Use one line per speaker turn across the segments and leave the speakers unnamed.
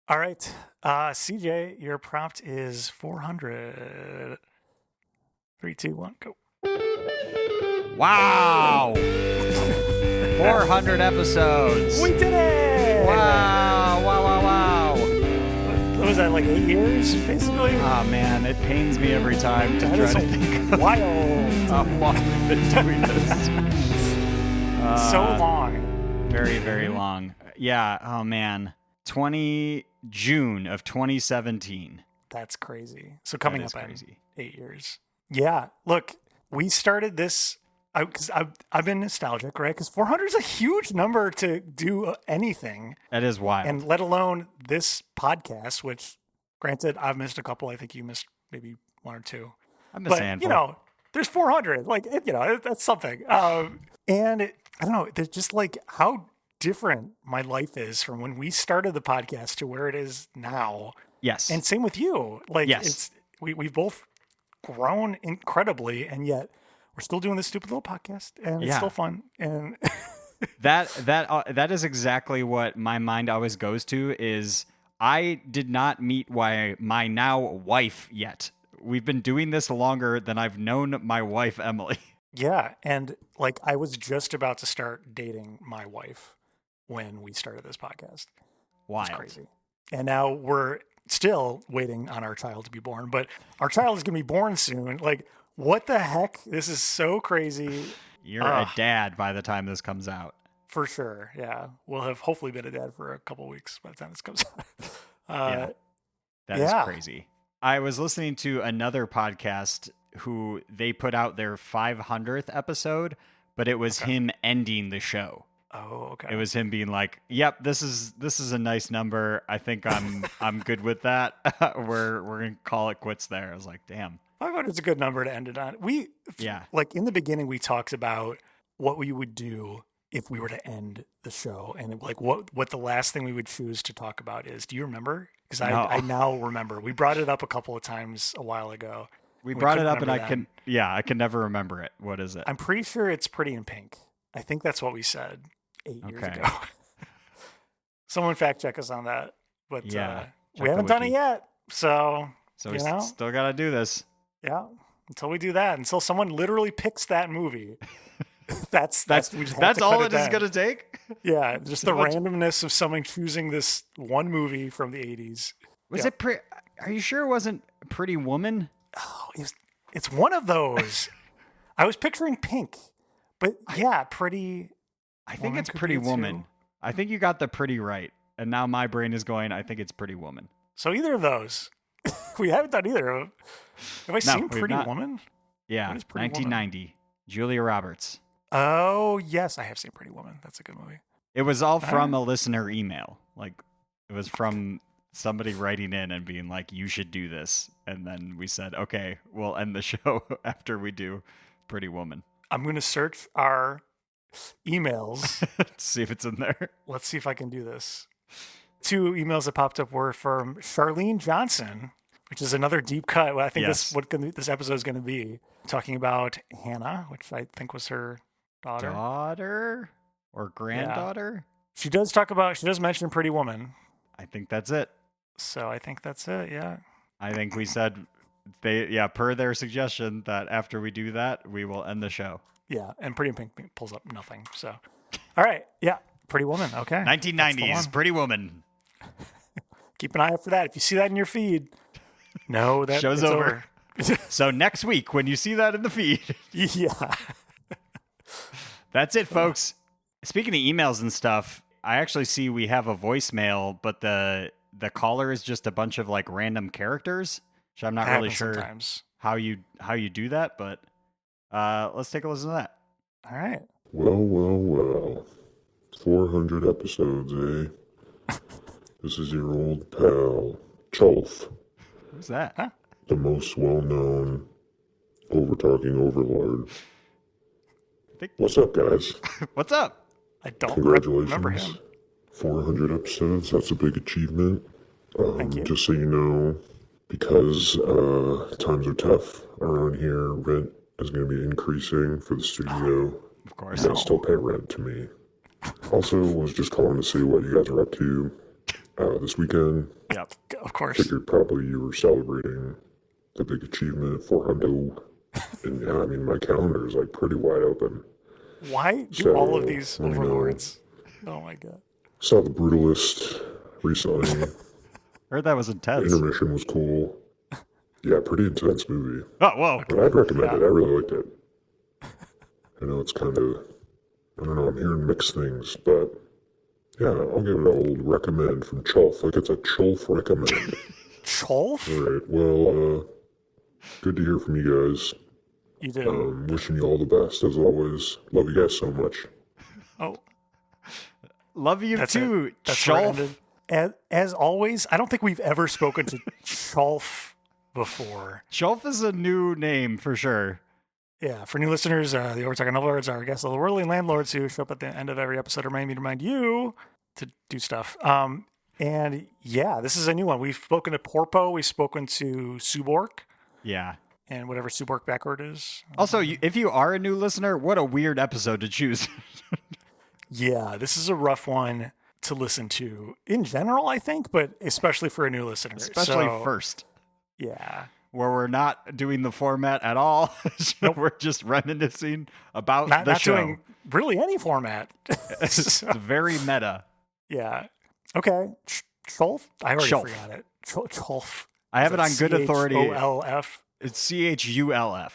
All right. CJ, your prompt is 400. 3, 2, 1, go.
Wow. 400 episodes.
We did it!
Wow.
What was that, like 8 years, basically?
Oh, man, it pains me every time to
That
try
is
to think of
wild.
how long we've been doing this.
So long.
Very, very long. Yeah, oh, man. June of 2017.
That's crazy. So coming
That is
up
crazy.
in 8 years. Yeah. Look, we started this because I've been nostalgic, right? Because 400 is a huge number to do anything.
That is wild.
And let alone this podcast, which, granted, I've missed a couple. I think you missed maybe 1 or 2.
I missed a
But,
handful.
there's 400. Like, that's something. And I don't know, there's just like how different my life is from when we started the podcast to where it is now.
Yes.
And same with you. Like,
Yes.
we've both grown incredibly, and yet we're still doing this stupid little podcast, and it's still fun. And
That is exactly what my mind always goes to is I did not meet my now wife yet. We've been doing this longer than I've known my wife, Emily.
yeah, and like I was just about to start dating my wife when we started this podcast.
Wild.
It's crazy. And now we're still waiting on our child to be born, but our child is going to be born soon. Like, what the heck? This is so crazy.
You're a dad by the time this comes out.
For sure. Yeah. We'll have hopefully been a dad for a couple weeks by the time this comes out.
Yeah. That is crazy. I was listening to another podcast who they put out their 500th episode, but it was him ending the show.
Oh, okay.
It was him being like, "Yep, this is a nice number. I think I'm good with that. We're gonna call it quits there." I was like, "Damn,
500 is a good number to end it on." Like in the beginning, we talked about what we would do if we were to end the show, and like what the last thing we would choose to talk about is. Do you remember? Because I now remember. We brought it up a couple of times a while ago.
We brought it up, and I can never remember it. What is it?
I'm pretty sure it's Pretty in Pink. I think that's what we said 8 years ago. Someone fact check us on that. But we haven't done it yet. So
we still got to do this.
Yeah. Until we do that, until someone literally picks that movie. that's
all it is going to take?
Yeah. Just the randomness of someone choosing this one movie from the 80s.
Are you sure it wasn't Pretty Woman?
Oh, it's one of those. I was picturing Pink. But yeah, Pretty...
I think it's Pretty Woman. I think you got the pretty right. And now my brain is going, I think it's Pretty Woman.
So either of those. We haven't done either of them. Have I seen Pretty Woman?
Yeah, 1990. Woman? Julia Roberts.
Oh, yes, I have seen Pretty Woman. That's a good movie.
It was all from a listener email. Like, it was from somebody writing in and being like, you should do this. And then we said, okay, we'll end the show after we do Pretty Woman.
I'm going to search our emails.
See if it's in there.
Let's see if I can do this. 2 emails that popped up were from Charlene Johnson, which is another deep cut. I think this episode is going to be talking about Hannah, which I think was her daughter.
Daughter or granddaughter?
Yeah. She does mention Pretty Woman.
I think that's it.
So I think that's it. Yeah.
I think we said per their suggestion that after we do that, we will end the show.
Yeah, and Pretty in Pink pulls up nothing. So, all right, yeah, Pretty Woman. Okay,
1990s Pretty Woman.
Keep an eye out for that. If you see that in your feed, no, that
show's over. So next week, when you see that in the feed, that's it, folks. Speaking of emails and stuff, I actually see we have a voicemail, but the caller is just a bunch of like random characters, which I'm not really sure how you do that, but. Let's take a listen to that.
All right.
Well. 400 episodes, eh? This is your old pal, Cholf.
Who's that? Huh?
The most well-known Overtalking Overlord. What's up, guys?
What's up?
I don't
Congratulations.
remember him.
400 episodes, that's a big achievement.
Thank you.
Just so you know, because times are tough around here, rent is going to be increasing for the studio.
Of course.
You guys still pay rent to me. Also, was just calling to see what you guys are up to. this weekend.
Yep, of course.
Figured probably you were celebrating the big achievement for Hundo. And yeah, I mean, my calendar is like pretty wide open.
Why do all of these overlords? Oh my god.
Saw The Brutalist recently.
Heard that was intense.
The intermission was cool. Yeah, pretty intense movie.
Oh, whoa.
But I'd recommend it. I really liked it. I know it's kind of, I don't know, I'm hearing mixed things, but yeah, I'll give it an old recommend from Cholf. Like it's a Cholf recommend.
Cholf?
All right, well, good to hear from you guys.
You do.
Wishing you all the best, as always. Love you guys so much.
Oh.
Love you too, Cholf.
As always, I don't think we've ever spoken to Cholf before.
Cholf is a new name for sure.
Yeah, for new listeners, the Overtalking Overlords are guests of the worldly landlords who show up at the end of every episode to remind you to do stuff. And yeah, this is a new one. We've spoken to Porpo. We've spoken to Subork.
Yeah.
And whatever Subork backward is.
Also, if you are a new listener, what a weird episode to choose.
Yeah, this is a rough one to listen to in general, I think, but especially for a new listener.
Especially first.
Yeah.
Where we're not doing the format at all.
Nope.
We're just reminiscing about the
not
show.
Doing really any format.
It's very meta.
Yeah. Okay. Cholf? I already
Cholf.
forgot it. Cholf.
I have it on good authority.
Cholf.
It's Chulf.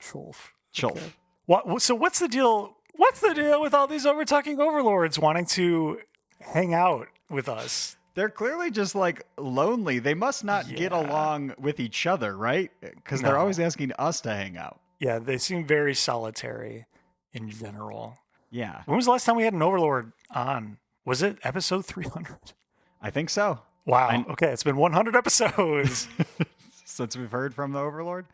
Cholf.
Cholf.
Okay. So what's the deal? What's the deal with all these Overtalking Overlords wanting to hang out with us?
They're clearly just like lonely. They must not get along with each other, right? Because they're always asking us to hang out.
Yeah, they seem very solitary in general.
Yeah.
When was the last time we had an Overlord on? Was it episode 300?
I think so.
Wow. Okay, it's been 100 episodes.
Since we've heard from the Overlord?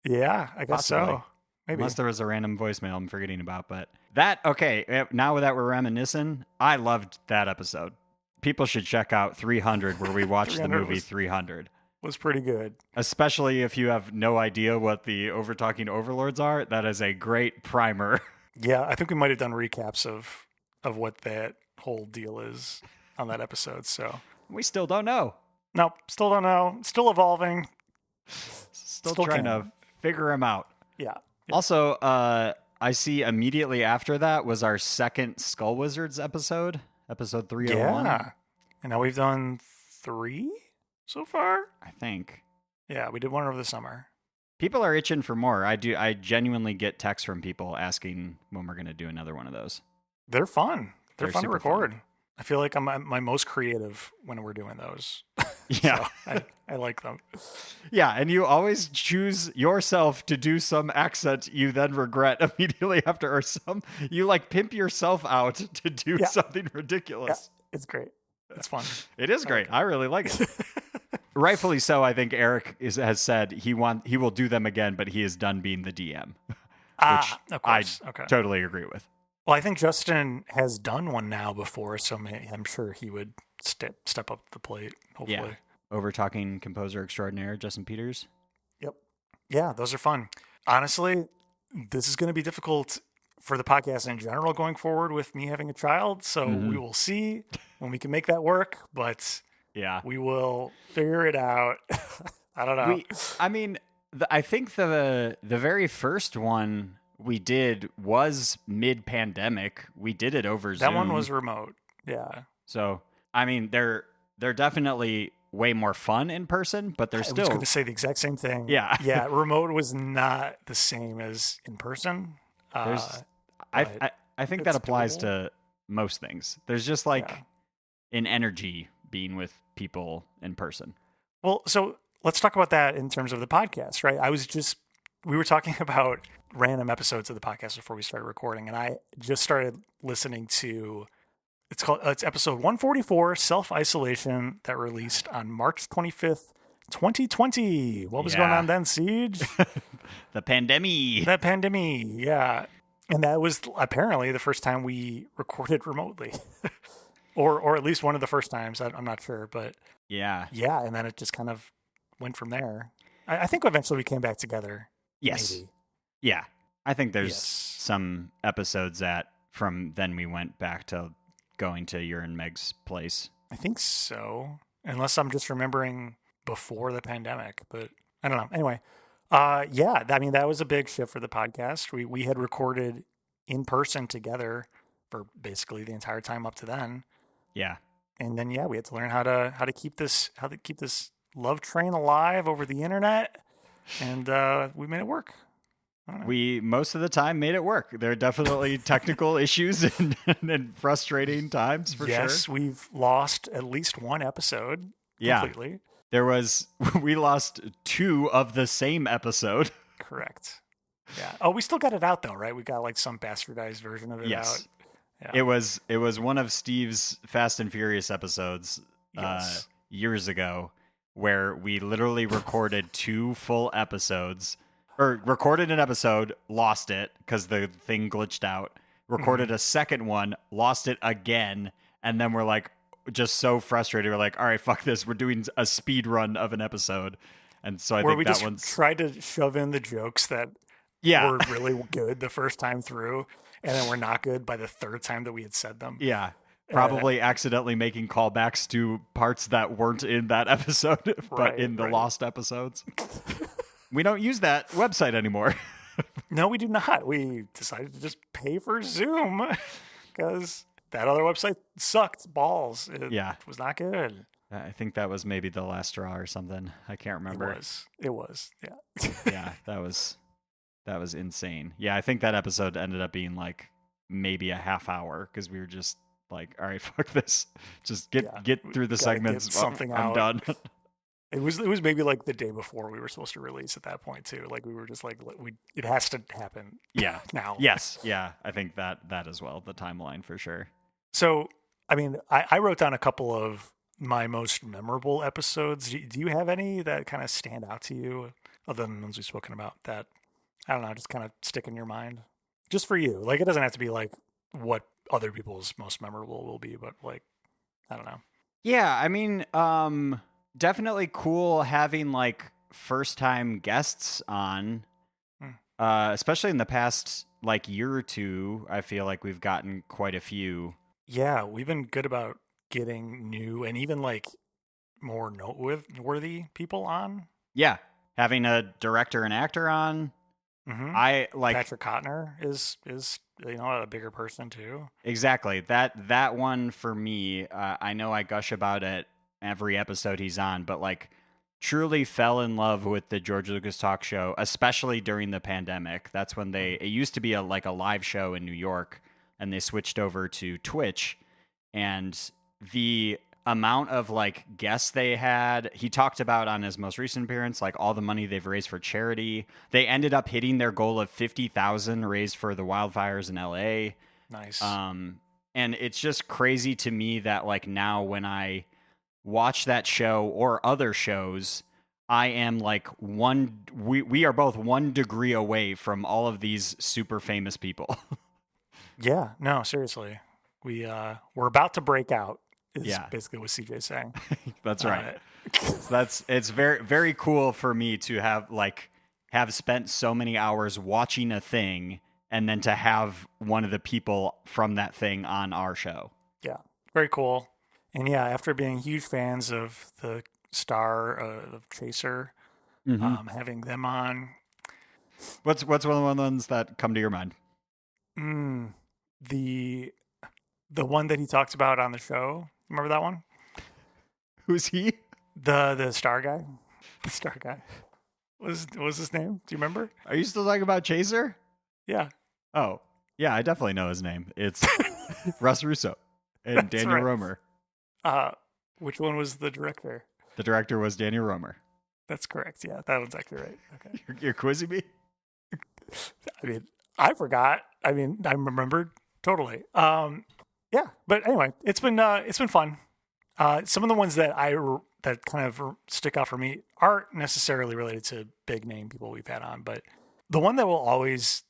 Yeah, I guess
Possibly.
so. Maybe.
Unless there was a random voicemail I'm forgetting about. But now that we're reminiscing, I loved that episode. People should check out 300 where we watched the movie 300.
Was pretty good.
Especially if you have no idea what the Overtalking Overlords are. That is a great primer.
Yeah, I think we might have done recaps of what that whole deal is on that episode. So
we still don't know.
Nope, still don't know. Still evolving.
Still trying to figure them out.
Yeah.
Also, I see immediately after that was our second Skull Wizards episode 301.
Yeah. And now we've done 3 so far?
I think.
Yeah, we did one over the summer.
People are itching for more. I genuinely get texts from people asking when we're going to do another one of those.
They're fun. They're fun to record.
Fun.
I feel like I'm my most creative when we're doing those.
Yeah.
So I like them.
Yeah, and you always choose yourself to do some accent you then regret immediately after, or you like pimp yourself out to do something ridiculous.
Yeah, it's great. It's fun.
It is great. I really like it. Rightfully so. I think Eric has said he will do them again, but he is done being the DM. Which
of course.
I totally agree with.
Well, I think Justin has done one now before, so I'm sure he would step up the plate, hopefully.
Yeah. Overtalking composer extraordinaire, Justin Peters.
Yep. Yeah, those are fun. Honestly, this is going to be difficult for the podcast in general going forward with me having a child, so we will see when we can make that work, but we will figure it out. I don't know.
I think the very first one we did was mid-pandemic. We did it over Zoom.
That one was remote. Yeah.
So, they're definitely way more fun in person, but they're still...
I was going to say the exact same thing.
Yeah.
Yeah, remote was not the same as in person.
I think that applies to most things. There's just an energy being with people in person.
Well, so let's talk about that in terms of the podcast, right? We were talking about random episodes of the podcast before we started recording, and I just started listening to, it's episode 144, Self-Isolation, that released on March 25th, 2020. What was going on then, Siege?
The pandemic.
That pandemic, yeah. And that was apparently the first time we recorded remotely. or at least one of the first times. I'm not sure, but
yeah.
Yeah, and then it just kind of went from there. I think eventually we came back together.
Yes.
Maybe.
Yeah. I think there's some episodes that from then we went back to going to your and Meg's place.
I think so, unless I'm just remembering before the pandemic, but I don't know. Anyway, yeah, I mean, that was a big shift for the podcast. We had recorded in person together for basically the entire time up to then.
Yeah.
And then, yeah, we had to learn how to keep this love train alive over the internet. And we made it work.
We most of the time made it work. There are definitely technical issues and frustrating times for sure.
Yes, we've lost at least one episode completely.
We lost 2 of the same episode.
Correct. Yeah. Oh, we still got it out though, right? We got like some bastardized version of it out.
Yeah. It was one of Steve's Fast and Furious episodes years ago where we literally recorded 2 full episodes. Or recorded an episode, lost it because the thing glitched out. Recorded a second one, lost it again, and then we're like just so frustrated. We're like, all right, fuck this. We're doing a speed run of an episode. And so I think that one's
tried to shove in the jokes that were really good the first time through, and then we're not good by the third time that we had said them.
Yeah. Probably accidentally making callbacks to parts that weren't in that episode, but in the lost episodes. We don't use that website anymore.
No, we do not. We decided to just pay for Zoom because that other website sucked balls. It was not good.
I think that was maybe the last straw or something. I can't remember.
It was. Yeah.
Yeah, that was insane. Yeah, I think that episode ended up being like maybe a half hour because we were just like, all right, fuck this. Just get through the segments. I'm done.
It was maybe like the day before we were supposed to release at that point too. Like we were just like, it has to happen.
Yeah.
Now.
Yes. Yeah. I think that as well, the timeline for sure.
So, I mean, I wrote down a couple of my most memorable episodes. Do you have any that kind of stand out to you other than the ones we've spoken about that, I don't know, just kind of stick in your mind just for you? Like, it doesn't have to be like what other people's most memorable will be, but like, I don't know.
Yeah. I mean, definitely cool having like first time guests on, especially in the past like year or two. I feel like we've gotten quite a few.
Yeah, we've been good about getting new and even like more noteworthy people on.
Yeah, having a director and actor on. I like
Patrick Kottner is a bigger person too.
Exactly, that one for me. I know I gush about it every episode he's on, but like truly fell in love with the George Lucas Talk Show, especially during the pandemic. That's when it used to be a live show in New York, and they switched over to Twitch, and the amount of like guests they had, he talked about on his most recent appearance, like all the money they've raised for charity. They ended up hitting their goal of 50,000 raised for the wildfires in LA.
Nice.
And it's just crazy to me that like now when I watch that show or other shows, I am like we are both 1 degree away from all of these super famous people.
Yeah, no, seriously. We're about to break out is basically what CJ's saying.
That's right. It's very, very cool for me to have spent so many hours watching a thing and then to have one of the people from that thing on our show.
Yeah, very cool. And yeah, after being huge fans of the star of Chaser, having them on.
What's one of the ones that come to your mind?
The one that he talks about on the show. Remember that one?
Who's he?
The star guy. The star guy. What was his name? Do you remember?
Are you still talking about Chaser?
Yeah.
Oh, yeah, I definitely know his name. It's Russ Russo and Daniel Romer.
Which one was the director?
The director was Daniel Romer.
That's correct. Yeah, that one's actually right. Okay.
You're quizzing me?
I mean, I forgot. I mean, I remembered totally. Yeah, but anyway, it's been fun. Some of the ones that kind of stick out for me aren't necessarily related to big name people we've had on, but the one that will always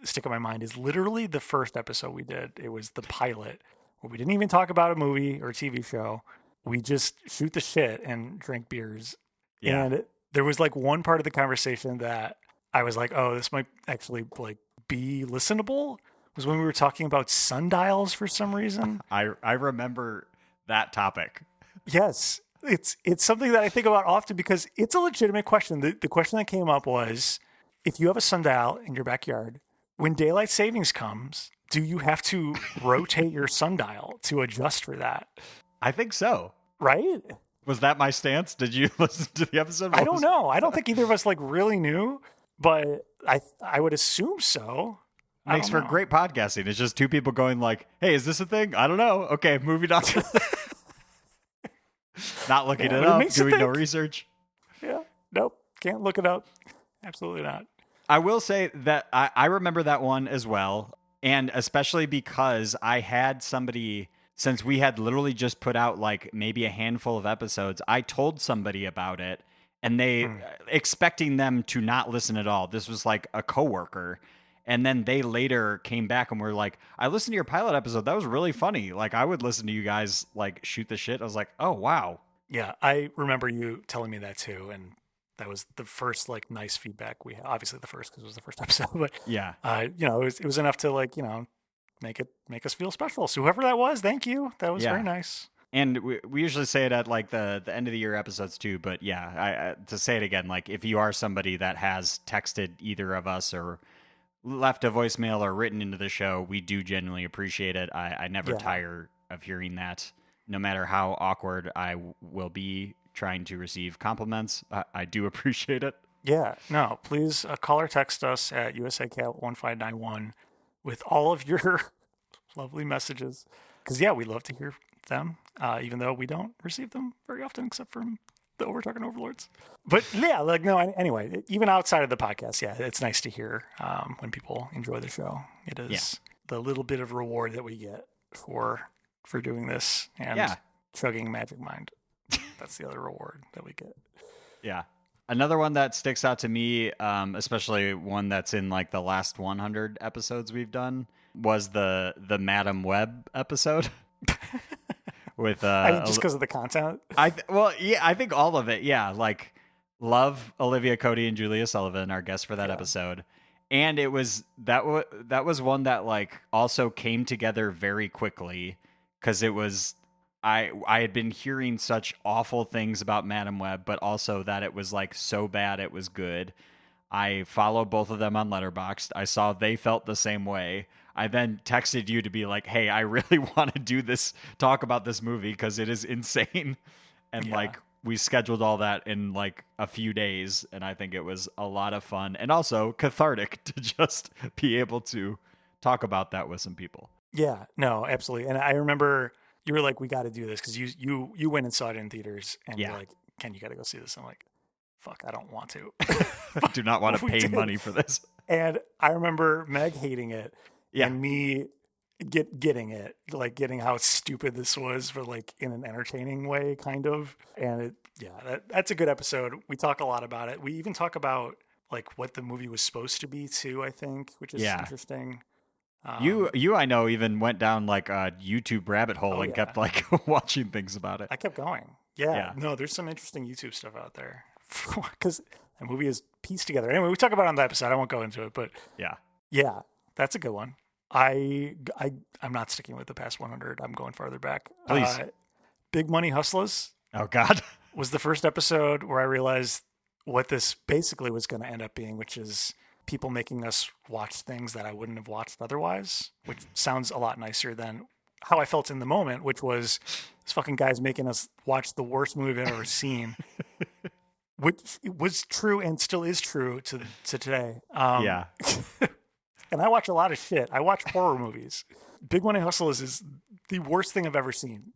stick in my mind is literally the first episode we did. It was the pilot where we didn't even talk about a movie or a TV show. We just shoot the shit and drink beers. Yeah. And there was like one part of the conversation that I was like, oh, this might actually like be listenable, was when we were talking about sundials for some reason.
I remember that topic.
Yes. It's something that I think about often because it's a legitimate question. The question that came up was, if you have a sundial in your backyard, when daylight savings comes, do you have to rotate your sundial to adjust for that?
I think so.
Right?
Was that my stance? Did you listen to the episode?
I don't know. I don't think either of us really knew, but I would assume so.
Makes for great podcasting. It's just two people going like, hey, is this a thing? I don't know. Okay, moving on. Not looking it up, doing no research.
Yeah. Nope. Can't look it up. Absolutely not.
I will say that I remember that one as well. And especially because I had somebody, since we had literally just put out maybe a handful of episodes, I told somebody about it and they expecting them to not listen at all. This was a coworker. And then they later came back and were like, I listened to your pilot episode. That was really funny. I would listen to you guys shoot the shit. I was like, oh, wow.
Yeah, I remember you telling me that too. And that was the first nice feedback we had. Obviously the first because it was the first episode. But
yeah,
it was enough to make us feel special. So whoever that was, thank you. That was very nice.
And we usually say it at the end of the year episodes too. But yeah, to say it again, if you are somebody that has texted either of us or left a voicemail or written into the show, we do genuinely appreciate it. I never tire of hearing that. No matter how awkward I will be trying to receive compliments, I do appreciate it.
Yeah, no, please call or text us at USACat1591 with all of your lovely messages. Because, we love to hear them, even though we don't receive them very often, except from the Overtalking Overlords. But anyway, even outside of the podcast, it's nice to hear when people enjoy the show. It is the little bit of reward that we get for doing this and chugging Magic Mind. That's the other reward that we get.
Yeah. Another one that sticks out to me, especially one that's in the last 100 episodes we've done, was the Madam Web episode. With
just because of the content.
I think all of it. Yeah, love Olivia Cody and Julia Sullivan, our guests for that episode, and it was that was one that also came together very quickly because it was I had been hearing such awful things about Madam Web, but also that it was so bad it was good. I followed both of them on Letterboxd. I saw they felt the same way. I then texted you to be like, hey, I really want to talk about this movie because it is insane. And we scheduled all that in a few days. And I think it was a lot of fun and also cathartic to just be able to talk about that with some people.
Yeah, no, absolutely. And I remember you were like, we got to do this because you went and saw it in theaters and you're like, Ken, you got to go see this. I'm like, fuck, I don't want to.
I do not want to pay money for this.
And I remember Meg hating it. Yeah. And me getting it, getting how stupid this was, but in an entertaining way, kind of. And that's a good episode. We talk a lot about it. We even talk about what the movie was supposed to be too, I think, which is interesting.
You I know even went down a YouTube rabbit hole and kept watching things about it.
I kept going. Yeah. No, there's some interesting YouTube stuff out there because the movie is pieced together. Anyway, we talk about it on the episode. I won't go into it, but yeah, that's a good one. I'm not sticking with the past 100. I'm going farther back.
Please.
Big Money Hustlers.
Oh God.
Was the first episode where I realized what this basically was going to end up being, which is people making us watch things that I wouldn't have watched otherwise, which sounds a lot nicer than how I felt in the moment, which was this fucking guy's making us watch the worst movie I've ever seen, which was true and still is true to today. And I watch a lot of shit. I watch horror movies. Big Money Hustlers is the worst thing I've ever seen.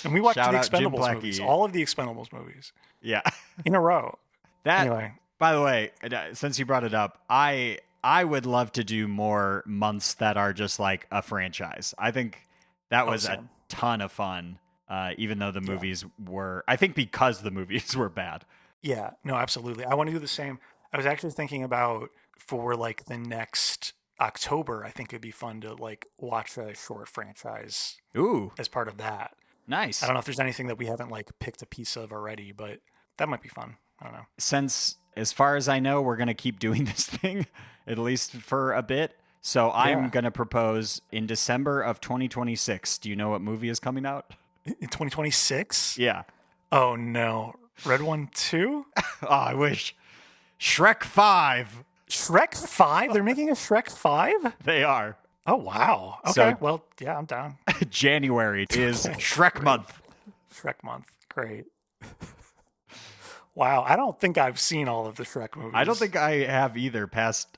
And we watched the Expendables movies, all of the Expendables movies.
Yeah.
In a row.
Anyway. By the way, since you brought it up, I would love to do more months that are just a franchise. I think that was a ton of fun, even though the movies were, I think because the movies were bad.
Yeah, no, absolutely. I want to do the same. I was actually thinking about for the next October, I think it'd be fun to watch a short franchise.
Ooh.
As part of that.
Nice.
I don't know if there's anything that we haven't picked a piece of already, but that might be fun. I don't know.
Since, as far as I know, we're going to keep doing this thing, at least for a bit. So I'm going to propose in December of 2026. Do you know what movie is coming out?
In 2026?
Yeah.
Oh, no. Red One 2?
Oh, I wish. Shrek 5.
Shrek 5? They're making a Shrek 5?
They are.
Oh, wow. Okay.
So,
well, yeah, I'm down.
January is Shrek month.
Shrek month. Great. Wow. I don't think I've seen all of the Shrek movies.
I don't think I have either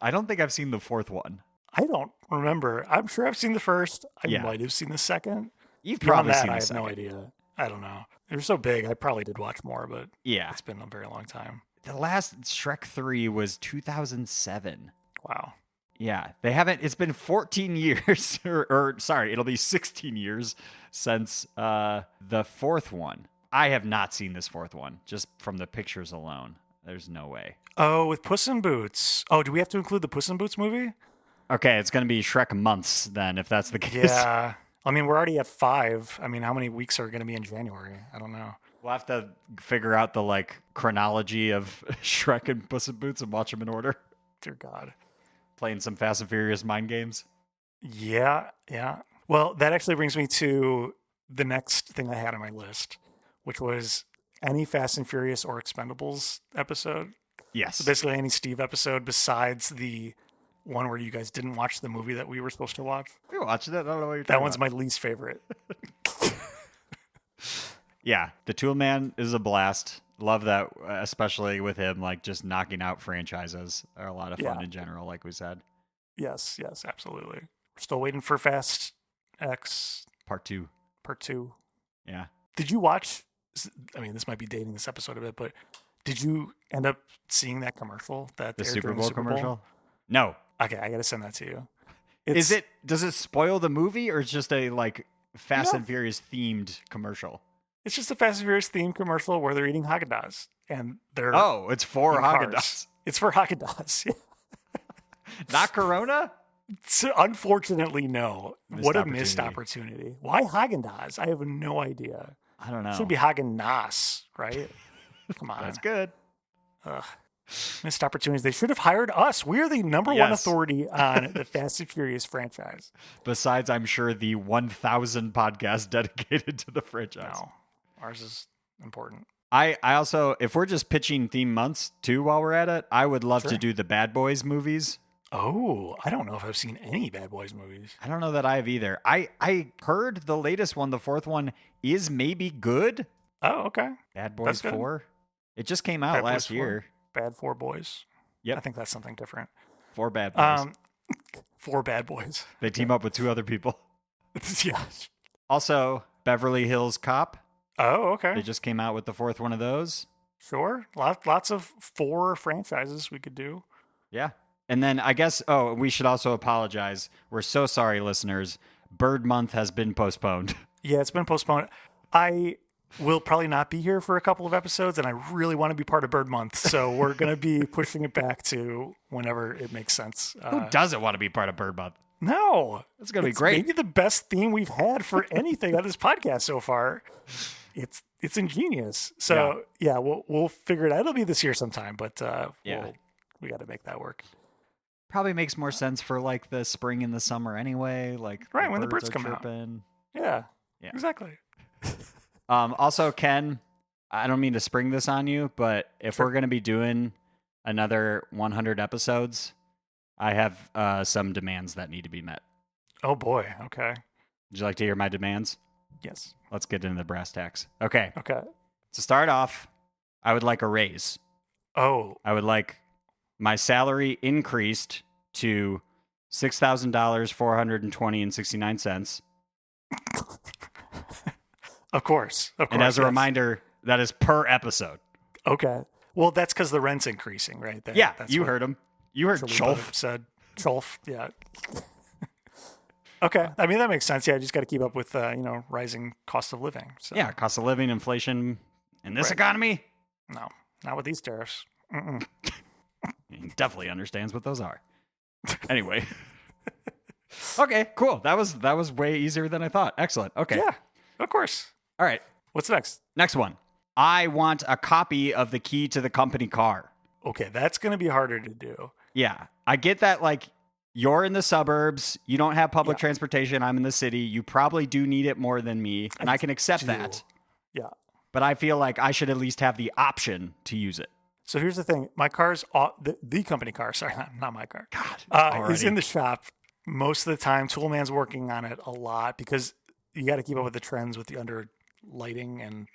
I don't think I've seen the fourth one.
I don't remember. I'm sure I've seen the first. I might have seen the second.
You've
Beyond
probably
that,
seen the
I have
second.
no idea. I don't know. They're so big. I probably did watch more, but
yeah,
it's been a very long time.
The last Shrek 3 was 2007.
Wow.
Yeah, they haven't. It's been 14 years, or sorry, it'll be 16 years since the fourth one. I have not seen this fourth one, just from the pictures alone. There's no way.
Oh, with Puss in Boots. Oh, do we have to include the Puss in Boots movie?
Okay, it's going to be Shrek months then, if that's the case.
Yeah. I mean, we're already at 5. I mean, how many weeks are going to be in January? I don't know.
We'll have to figure out the chronology of Shrek and Puss in Boots and watch them in order.
Dear God.
Playing some Fast and Furious mind games.
Yeah. Well, that actually brings me to the next thing I had on my list, which was any Fast and Furious or Expendables episode.
Yes.
So basically any Steve episode besides the one where you guys didn't watch the movie that we were supposed to watch.
We watched it. I don't know what you're talking about.
That one's my least favorite.
Yeah, the Tool Man is a blast. Love that, especially with him, just knocking out franchises are a lot of fun in general, like we said.
Yes, absolutely. We're still waiting for Fast X
Part 2.
Yeah.
Yeah.
Did you watch, I mean, this might be dating this episode a bit, but did you end up seeing that commercial?
The Super Bowl commercial? No.
Okay, I got to send that to you.
Does it spoil the movie, or it's just a Fast and Furious themed commercial?
It's just a Fast and Furious themed commercial where they're eating Haagen-Dazs and they're
it's for Haagen-Dazs.
It's for Haagen-Dazs.
Not Corona?
So, unfortunately, no. What a missed
opportunity.
Why Haagen-Dazs? I have no idea.
I don't know.
It should be Haagen-Nas, right? Come on.
That's good.
Missed opportunities. They should have hired us. We're the number one authority on the Fast and Furious franchise.
Besides, I'm sure the 1,000 podcasts dedicated to the franchise.
No, ours is important.
I also, if we're just pitching theme months too while we're at it, I would love to do the Bad Boys movies.
Oh, I don't know if I've seen any Bad Boys movies.
I don't know that I have either. I heard the latest one, the fourth one, is maybe good.
Oh, okay.
Bad Boys 4. It just came out last year.
Bad 4 Boys.
Yep.
I think that's something different.
4 Bad Boys.
4 Bad Boys.
They team up with 2 other people.
Yeah.
Also, Beverly Hills Cop.
Oh, okay.
They just came out with the 4th one of those.
Sure. Lots of 4 franchises we could do.
Yeah. And then I guess, we should also apologize. We're so sorry, listeners. Bird Month has been postponed.
Yeah, it's been postponed. I will probably not be here for a couple of episodes, and I really want to be part of Bird Month. So we're going to be pushing it back to whenever it makes sense.
Who doesn't want to be part of Bird Month?
No.
It's going to be great.
Maybe the best theme we've had for anything on this podcast so far. It's ingenious. So, we'll figure it out. It'll be this year sometime, but we got to make that work.
Probably makes more sense for the spring and the summer anyway.
Right, when the birds come
chirping.
Out. Yeah, exactly.
Also, Ken, I don't mean to spring this on you, but if we're going to be doing another 100 episodes, I have some demands that need to be met.
Oh, boy. Okay.
Would you like to hear my demands?
Yes.
Let's get into the brass tacks. Okay.
Okay.
To start off, I would like a raise.
Oh.
I would like my salary increased to $6,000, $420.69.
Of course.
And as a reminder, that is per episode.
Okay. Well, that's because the rent's increasing, right?
That's you heard him. You heard Cholf.
Said Cholf, yeah. Okay. I mean, that makes sense. Yeah, I just got to keep up with, rising cost of living. So.
Yeah, cost of living, inflation in this economy?
No, not with these tariffs. Mm-mm.
He definitely understands what those are. Anyway. Okay, cool. That was way easier than I thought. Excellent. Okay.
Yeah, of course.
All right.
What's next?
Next one. I want a copy of the key to the company car.
Okay, that's going to be harder to do.
Yeah. I get that, you're in the suburbs. You don't have public transportation. I'm in the city. You probably do need it more than me, and I can accept that.
Yeah.
But I feel like I should at least have the option to use it.
So here's the thing. My car's, the company car, sorry, not my car, is in the shop most of the time. Toolman's working on it a lot because you got to keep up with the trends with the under lighting and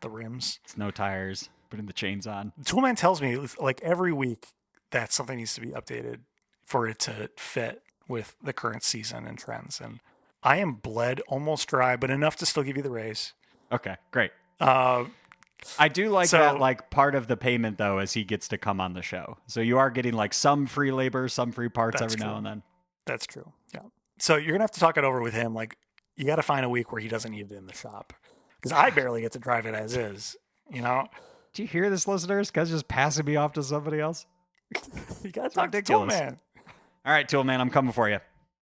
the rims.
Snow tires, putting the chains on.
Toolman tells me like every week that something needs to be updated for it to fit with the current season and trends. And I am bled almost dry, but enough to still give you the raise.
Okay, great. I do like that, like, part of the payment, though, is he gets to come on the show. So you are getting, like, some free labor, some free parts every now and then.
That's true, yeah. So you're going to have to talk it over with him. Like, you got to find a week where he doesn't need it in the shop. Because I barely get to drive it as is, you know?
Do you hear this, listeners? Guys just passing me off to somebody else?
You got to talk to Toolman.
All right, Toolman, I'm coming for you.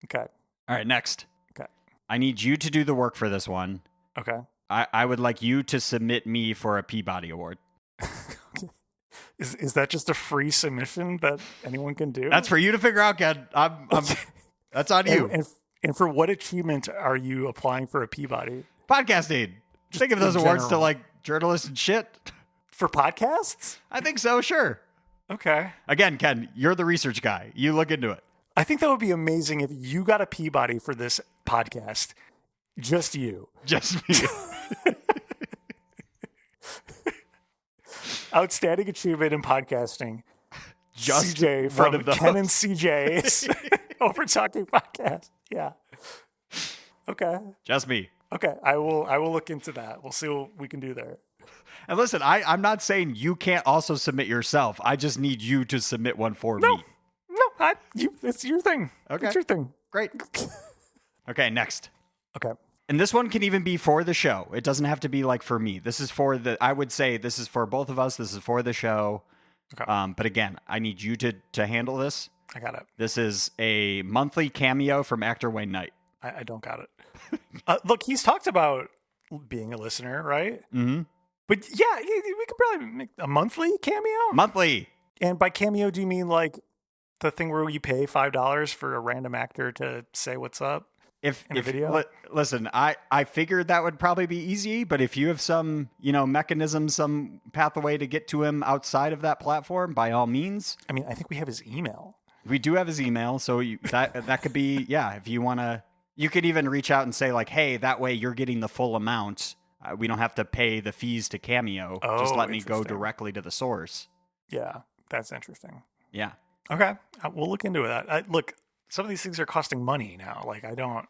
Okay. All
right, next.
Okay.
I need you to do the work for this one.
Okay.
I would like you to submit me for a Peabody Award.
Is that just a free submission that anyone can do?
That's for you to figure out, Ken. That's on you.
And for what achievement are you applying for a Peabody?
Podcasting. Just think of those awards to like journalists and shit.
For podcasts?
I think so, sure.
Okay.
Again, Ken, you're the research guy. You look into it.
I think that would be amazing if you got a Peabody for this podcast. Just you.
Just me.
Outstanding achievement in podcasting.
Just
CJ from Ken and CJ's Overtalking Podcast. Yeah. Okay.
Just me.
Okay. I will look into that. We'll see what we can do there.
And listen, I'm not saying you can't also submit yourself. I just need you to submit one for me.
No, it's your thing.
Okay.
It's your thing.
Great. Okay, next.
Okay.
And this one can even be for the show. It doesn't have to be like for me. This is for I would say this is for both of us. This is for the show. Okay. But again, I need you to handle this.
I got it.
This is a monthly cameo from actor Wayne Knight.
I don't got it. Look, he's talked about being a listener, right?
Mm-hmm.
But yeah, we could probably make a monthly cameo.
Monthly.
And by cameo, do you mean like the thing where you pay $5 for a random actor to say what's up? In a video?
Listen, I figured that would probably be easy, but if you have some, mechanism, some pathway to get to him outside of that platform, by all means.
I mean, I think we have his email.
We do have his email, so that could be, if you want to, you could even reach out and say like, hey, that way you're getting the full amount. We don't have to pay the fees to Cameo. Just let me go directly to the source.
Yeah, that's interesting.
Yeah.
Okay, we'll look into that. Look, some of these things are costing money now. Like, I don't...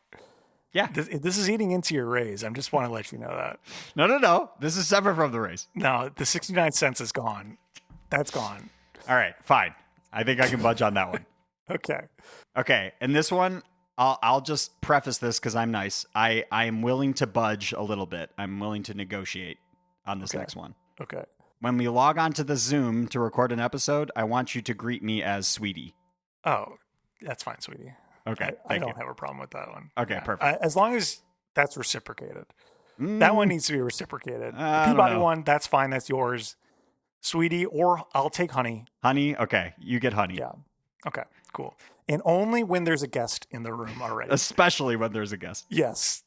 Yeah.
This is eating into your raise. I just want to let you know that.
No. This is separate from the raise.
No, the 69 cents is gone. That's gone.
All right, fine. I think I can budge on that one. Okay, and this one, I'll just preface this because I'm nice. I am willing to budge a little bit. I'm willing to negotiate on this next one.
Okay.
When we log on to the Zoom to record an episode, I want you to greet me as Sweetie.
Oh, that's fine, Sweetie.
Okay.
I don't have a problem with that one.
Okay, perfect.
As long as that's reciprocated. That one needs to be reciprocated. The Peabody one, that's fine. That's yours. Sweetie, or I'll take Honey.
Honey? Okay. You get Honey.
Yeah. Okay, cool. And only when there's a guest in the room already.
Especially when there's a guest.
Yes.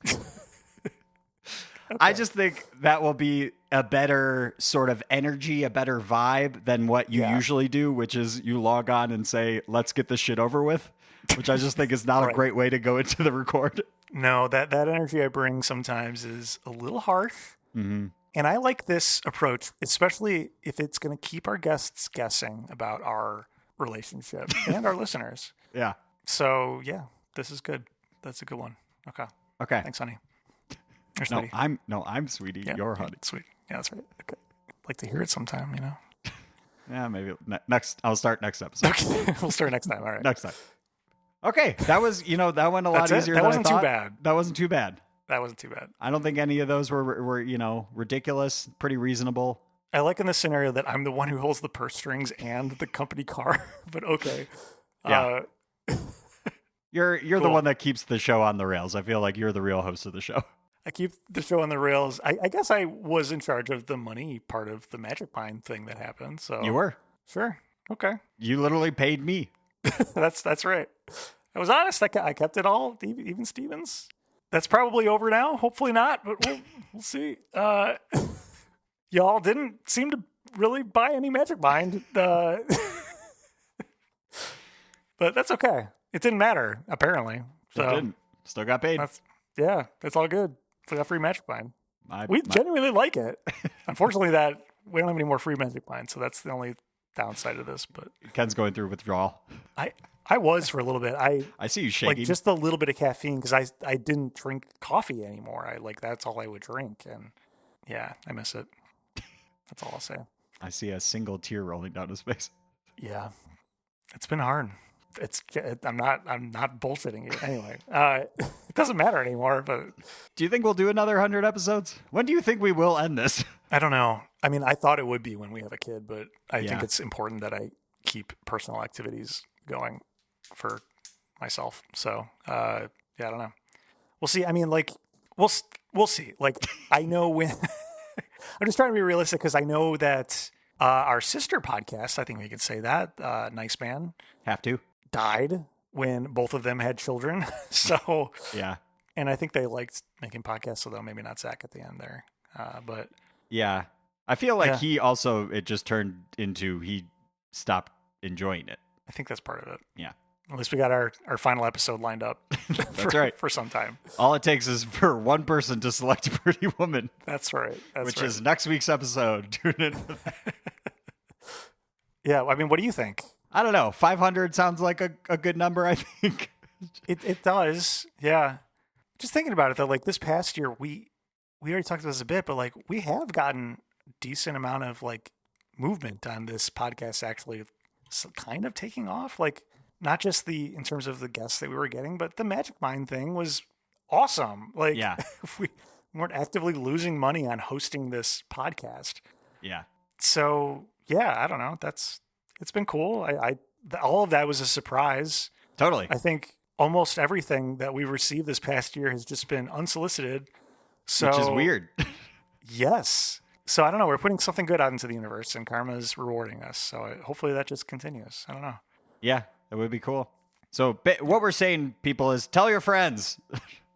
Okay. I just think that will be a better sort of energy, a better vibe than what you usually do, which is you log on and say, let's get this shit over with, which I just think is not a great way to go into the record.
No, that energy I bring sometimes is a little harsh.
Mm-hmm.
And I like this approach, especially if it's going to keep our guests guessing about our relationship and our listeners.
Yeah.
So, yeah, this is good. That's a good one. Okay. Thanks, Honey.
I'm Sweetie. Yeah, you're Honey.
Sweet. Yeah, that's right. Okay. I'd like to hear it sometime,
Yeah, maybe next. I'll start next episode.
Okay. We'll start next time. All right.
Next time. Okay. That was, that went a lot easier than I thought.
Too bad.
That wasn't too bad.
That wasn't too bad.
I don't think any of those were ridiculous, pretty reasonable.
I like in this scenario that I'm the one who holds the purse strings and the company car, but okay.
Yeah. You're cool. The one that keeps the show on the rails. I feel like you're the real host of the show.
I keep the show on the rails. I guess I was in charge of the money part of the Magic Pine thing that happened. So
you were.
Sure. Okay.
You literally paid me.
That's right. I was honest. I kept it all, even Stevens. That's probably over now. Hopefully not, but we'll see. Y'all didn't seem to really buy any Magic Mind. But that's okay. It didn't matter, apparently. So
it didn't. Still got paid.
That's all good. Still got free Magic Mind. We genuinely like it. Unfortunately, that we don't have any more free Magic Mind, so that's the only downside of this. But
Ken's going through withdrawal.
I was for a little bit. I
see you shaking.
Like just a little bit of caffeine because I didn't drink coffee anymore. That's all I would drink, and yeah, I miss it. That's all I'll say.
I see a single tear rolling down his face.
Yeah, it's been hard. I'm not bullshitting you. Anyway, it doesn't matter anymore. But
do you think we'll do another 100 episodes? When do you think we will end this?
I don't know. I mean, I thought it would be when we have a kid, but I think it's important that I keep personal activities going for myself. So, I don't know. We'll see. I mean, like, we'll see. Like, I know when. I'm just trying to be realistic because I know that our sister podcast, I think we could say that, Nice Man, died when both of them had children. So
yeah,
and I think they liked making podcasts, so they'll maybe not Zach at the end there. But
yeah, I feel like it just turned into he stopped enjoying it.
I think that's part of it.
Yeah.
At least we got our final episode lined up.
That's right.
For some time.
All it takes is for one person to select a pretty woman.
That's right.
Which is next week's episode. Tune in for that.
Yeah. I mean, what do you think?
I don't know. 500 sounds like a good number, I think.
It does. Yeah. Just thinking about it, though, like this past year, we already talked about this a bit, but like we have gotten a decent amount of like movement on this podcast actually kind of taking off. Like, not just in terms of the guests that we were getting, but the Magic Mind thing was awesome. Like, we weren't actively losing money on hosting this podcast.
Yeah.
So yeah, I don't know. It's been cool. All of that was a surprise.
Totally.
I think almost everything that we received this past year has just been unsolicited. So,
which is weird.
Yes. So I don't know. We're putting something good out into the universe, and karma's rewarding us. So hopefully that just continues. I don't know.
Yeah. That would be cool. So what we're saying, people, is tell your friends.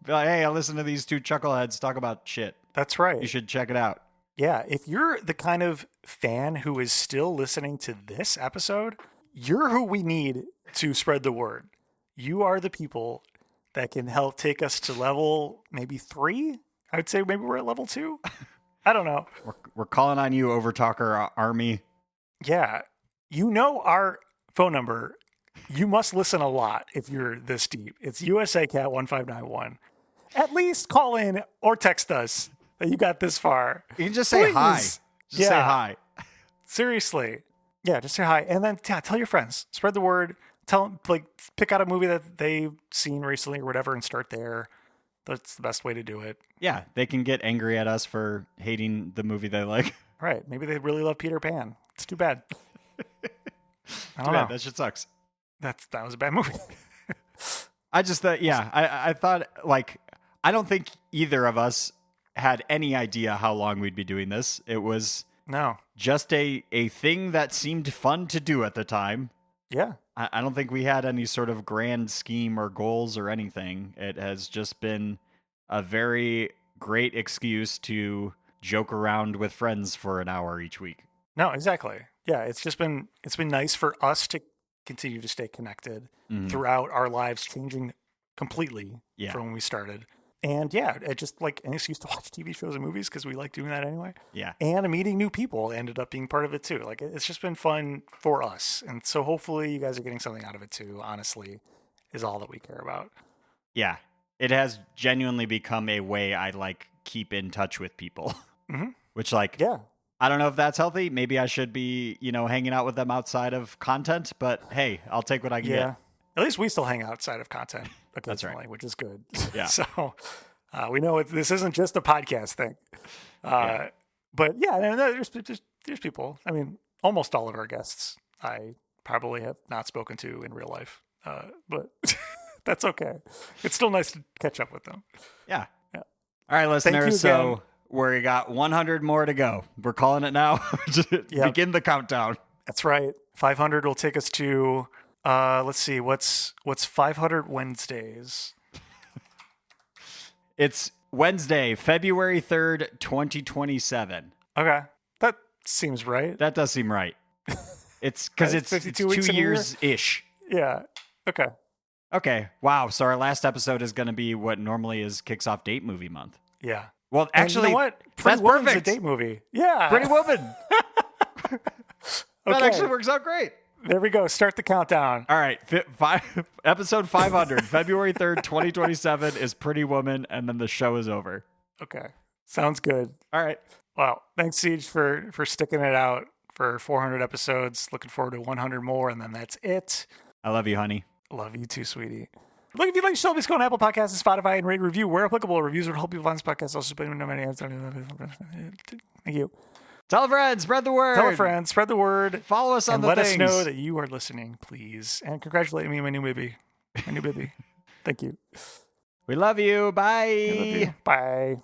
Be like, hey, I listen to these two chuckleheads talk about shit.
That's right.
You should check it out.
Yeah. If you're the kind of fan who is still listening to this episode, you're who we need to spread the word. You are the people that can help take us to level maybe 3. I would say maybe we're at level 2. I don't know.
We're calling on you, Overtalker Army.
Yeah. You know our phone number. You must listen a lot if you're this deep. It's USACat1591. At least call in or text us that you got this far.
You can just say hi. Just say hi.
Seriously. Yeah, just say hi. And then tell your friends. Spread the word. Tell them, like, pick out a movie that they've seen recently or whatever and start there. That's the best way to do it.
Yeah, they can get angry at us for hating the movie they like.
Right. Maybe they really love Peter Pan. It's too bad. I don't
know.
know.
That shit sucks.
That was a bad movie.
I just thought, I thought, like, I don't think either of us had any idea how long we'd be doing this. It was just a thing that seemed fun to do at the time.
Yeah.
I don't think we had any sort of grand scheme or goals or anything. It has just been a very great excuse to joke around with friends for an hour each week.
No, exactly. Yeah, it's been nice for us to continue to stay connected throughout our lives changing completely from when we started. And yeah, it's just like an excuse to watch TV shows and movies because we like doing that anyway.
Yeah.
And meeting new people ended up being part of it too. Like, it's just been fun for us. And so hopefully you guys are getting something out of it too, honestly, is all that we care about.
Yeah. It has genuinely become a way I like keep in touch with people, which like, I don't know if that's healthy. Maybe I should be, hanging out with them outside of content, but hey, I'll take what I can get.
At least we still hang outside of content occasionally,
that's right.
Which is good.
Yeah.
So we know this isn't just a podcast thing. But yeah, there's people. I mean, almost all of our guests I probably have not spoken to in real life, but that's okay. It's still nice to catch up with them.
Yeah. All right, listeners. So we got 100 more to go. We're calling it now. Begin the countdown.
That's right. 500 will take us to Let's see. What's 500 Wednesdays?
It's Wednesday, February 3rd, 2027.
Okay. That seems right.
That does seem right. It's because it's 2 years-ish.
Yeah. Okay.
Okay. Wow. So our last episode is going to be what normally is kicks off date movie month.
Yeah.
Well, actually,
you know what?
That's perfect.
A date movie. Yeah.
Pretty Woman. That
Okay.
actually works out great.
There we go. Start the countdown.
All right. Episode 500, February 3rd, 2027 is Pretty Woman, and then the show is over.
Okay. Sounds good.
All right.
Well, thanks, Siege, for sticking it out for 400 episodes. Looking forward to 100 more, and then that's it.
I love you, honey.
Love you too, sweetie. Look, if you'd like to show, please go on Apple Podcasts and Spotify and rate and review where applicable. Reviews would help people find this podcast. Also, thank you.
Tell a friend, spread the word.
Tell a friend, spread the word.
Follow us on
and
the
let
things.
us know that you are listening, please. And congratulate me on my new baby. My new baby. Thank you.
We love you. Bye.
I love you. Bye.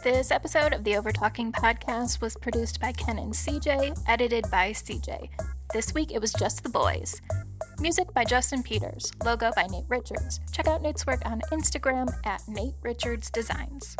This episode of the Overtalking Podcast was produced by Ken and CJ, edited by CJ. This week it was just the boys. Music by Justin Peters, logo by Nate Richards. Check out Nate's work on Instagram at Nate Richards Designs.